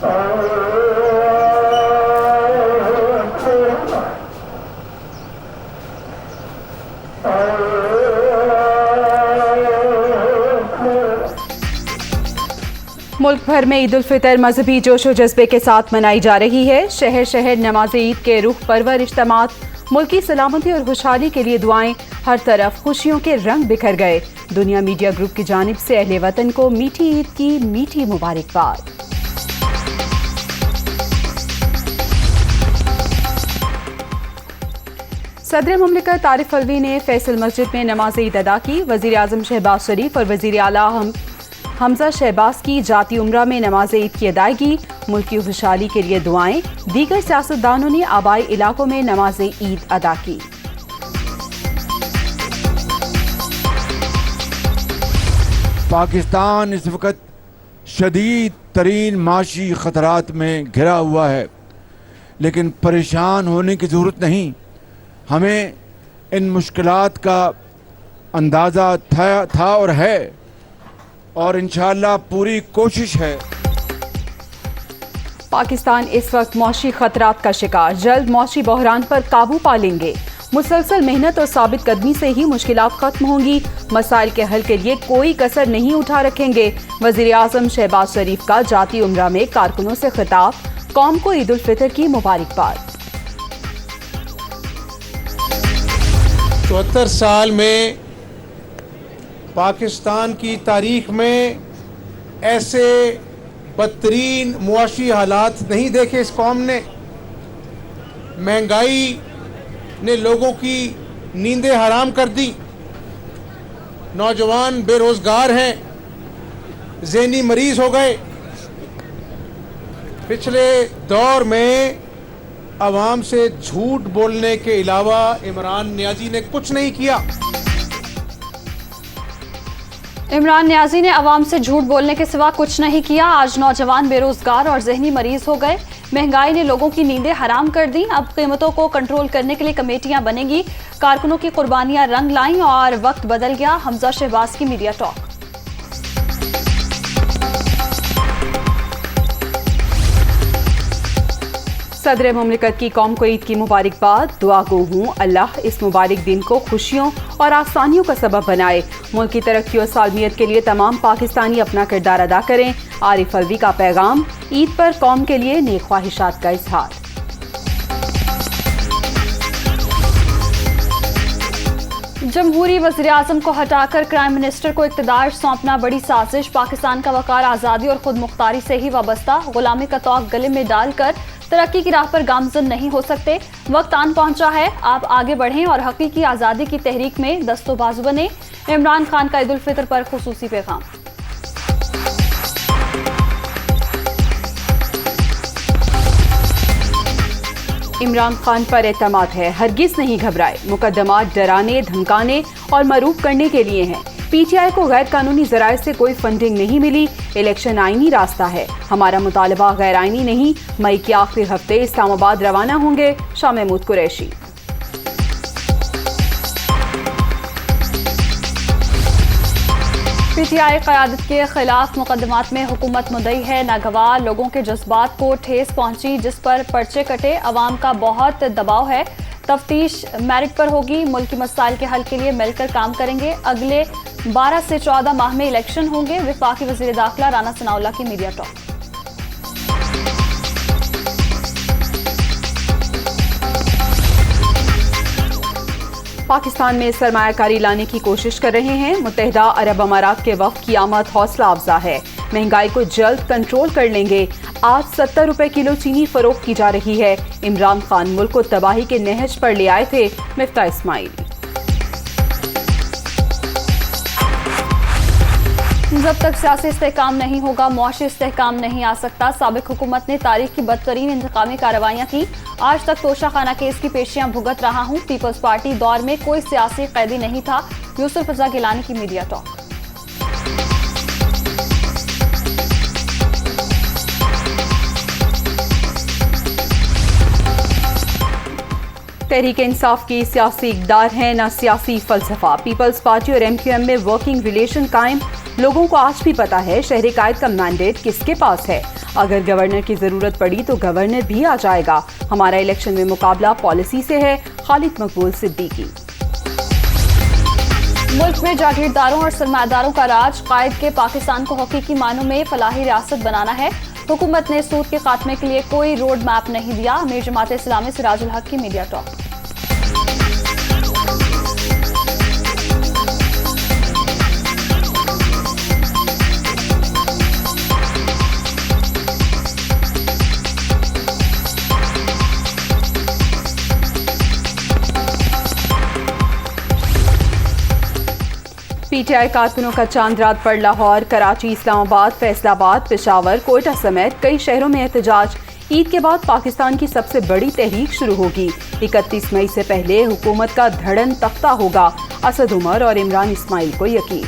मुल्क भर में ईद उल फितर मजहबी जोश व जज्बे के साथ मनाई जा रही है। शहर शहर नमाज ईद के रूह परवर इज्तिमात, मुल्की सलामती और खुशहाली के लिए दुआएं, हर तरफ खुशियों के रंग बिखर गए। दुनिया मीडिया ग्रुप की जानिब से अहले वतन को मीठी ईद की मीठी मुबारकबाद। सदर मुमलिकत आरिफ अलवी ने फैसल मस्जिद में नमाज ईद अदा की। वज़ीर आज़म शहबाज शरीफ और वज़ीर आला हमजा शहबाज की जाती उम्रा में नमाज ईद की अदायगी, मुल्क की खुशहाली के लिए दुआएं। दीगर सियासतदानों ने आबाई इलाकों में नमाज ईद अदा की। पाकिस्तान इस वक्त शदीद तरीन माशी ख़तरात में घिरा हुआ है, लेकिन परेशान होने की ज़रूरत नहीं। हमें इन मुश्किलात का अंदाज़ा था और है, और इंशाअल्लाह पूरी कोशिश है। पाकिस्तान इस वक्त मौशी खतरात का शिकार, जल्द मौशी बहरान पर काबू पा लेंगे। मुसलसल मेहनत और साबित कदमी से ही मुश्किलात खत्म होंगी। मसाइल के हल के लिए कोई कसर नहीं उठा रखेंगे। वज़ीर आज़म शहबाज शरीफ का जाती उम्रा में कारकुनों से खिताब, कौम को ईद उल फितर की मुबारकबाद। 74 साल में पाकिस्तान की तारीख में ऐसे बदतरीन मुआशी हालात नहीं देखे इस कौम ने। महंगाई ने लोगों की नींदें हराम कर दी। नौजवान बेरोजगार हैं, ज़हनी मरीज हो गए। पिछले दौर में आवाम से झूठ बोलने के अलावा इमरान नियाज़ी ने कुछ नहीं किया। इमरान नियाज़ी ने अवाम से झूठ बोलने के सिवा कुछ नहीं किया। आज नौजवान बेरोजगार और जहनी मरीज हो गए। महंगाई ने लोगों की नींदें हराम कर दी। अब कीमतों को कंट्रोल करने के लिए कमेटियां बनेंगी। कारकुनों की कुर्बानियां रंग लाईं और वक्त बदल गया। हमजा शहबाज की मीडिया टॉक। सदर मुमलिकत की कौम को ईद की मुबारकबाद। दुआ गो हूँ अल्लाह इस मुबारक दिन को खुशियों और आसानियों का सबब बनाए। मुल्क की तरक्की और सालमियत के लिए तमाम पाकिस्तानी अपना किरदार अदा करें। आरिफ अलवी का पैगाम, ईद पर कौम के लिए नेक ख्वाहिशात का इजहार। जमहूरी वज़ीर आज़म को हटाकर प्राइम मिनिस्टर को इक़्तिदार सौंपना बड़ी साजिश। पाकिस्तान का वक़ार आज़ादी और खुद मुख्तारी से ही वाबस्ता। गुलामी का तौक गले में डालकर तरक्की की राह पर गामज़न नहीं हो सकते। वक्त आन पहुंचा है, आप आगे बढ़ें और हकीकी आज़ादी की तहरीक में दस्तो बाजू बने। इमरान खान का ईद उल फितर पर खुसूसी पैगाम। इमरान खान पर एतमाद है, हरगिज नहीं घबराए। मुकदमात डराने, धमकाने और मरूफ करने के लिए हैं। पीटीआई को गैर कानूनी जराये से कोई फंडिंग नहीं मिली। इलेक्शन आईनी रास्ता है, हमारा मुतालबा गैर आईनी नहीं। मई के आखिरी हफ्ते इस्लामाबाद रवाना होंगे। शाह महमूद कुरैशी। पीटीआई क़यादत के खिलाफ मुकदमात में हुकूमत मुद्दई है। नागवार लोगों के जज्बात को ठेस पहुंची, जिस पर पर्चे कटे। अवाम का बहुत दबाव है। तफ्तीश मेरिट पर होगी। मुल्की मसाइल के हल के लिए मिलकर काम करेंगे। अगले 12 से 14 माह में इलेक्शन होंगे। वफाकी वज़ीर दाखिला राना सनाउल्लाह की मीडिया टॉक। पाकिस्तान में सरमायाकारी लाने की कोशिश कर रहे हैं। मुत्तहिदा अरब अमारात के वफ़द की आमद हौसला अफजा है। महंगाई को जल्द कंट्रोल कर लेंगे। आज 70 रुपए किलो चीनी फरोख्त की जा रही है। इमरान खान मुल्क को तबाही के नहज पर ले आए थे। मिफ्ता इस्माइल। जब तक सियासी इस्तेहकाम नहीं होगा, मुआशी इस्तेहकाम नहीं आ सकता। साबिक हुकूमत ने तारीख की बदतरीन इंतकामी कार्रवाइयाँ की। आज तक तोशाखाना केस की पेशियां भुगत रहा हूँ। पीपल्स पार्टी दौर में कोई सियासी कैदी नहीं था। यूसुफ रजा गिलानी की मीडिया टॉक। तहरीक इंसाफ की सियासी इक़दार है, न सियासी फलसफा। पीपल्स पार्टी और MQM में वर्किंग रिलेशन कायम। लोगों को आज भी पता है शहर कायद का मैंडेट किसके पास है। अगर गवर्नर की जरूरत पड़ी तो गवर्नर भी आ जाएगा। हमारा इलेक्शन में मुकाबला पॉलिसी से है। खालिद मकबूल सिद्दीकी। मुल्क में जागीरदारों और सरमायादारों का राज, कायद के पाकिस्तान को हकीकी मानों में फलाही रियासत बनाना है। हुकूमत ने सूद के खात्मे के लिए कोई रोड मैप नहीं दिया। अमीर जमात इस्लामी सिराजुल हक की मीडिया टॉक। पीटीआई कारकुनों का चांद रात पर लाहौर, कराची, इस्लामाबाद, फैसलाबाद, पेशावर, कोयटा समेत कई शहरों में एहतजाज। ईद के बाद पाकिस्तान की सबसे बड़ी तहरीक शुरू होगी। 31 मई से पहले हुकूमत का धड़न तख्ता होगा। असद उमर और इमरान इस्माइल को यकीन।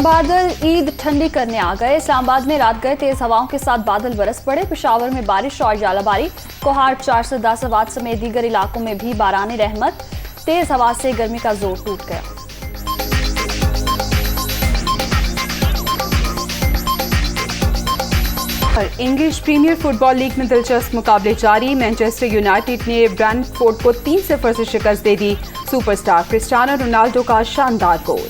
बादल ईद ठंडी करने आ गए। इस्लामाबाद में रात गए तेज हवाओं के साथ बादल बरस पड़े। पेशावर में बारिश और जालाबारी। कोहाट, 4 से 10 आबाद समेत दीगर इलाकों में भी बारानी रहमत। तेज हवा से गर्मी का जोर टूट गया। इंग्लिश प्रीमियर फुटबॉल लीग में दिलचस्प मुकाबले जारी। मैनचेस्टर यूनाइटेड ने ब्रेंटफोर्ड को 3-0 से शिकस्त दे दी। सुपरस्टार क्रिस्टियानो रोनाल्डो का शानदार गोल।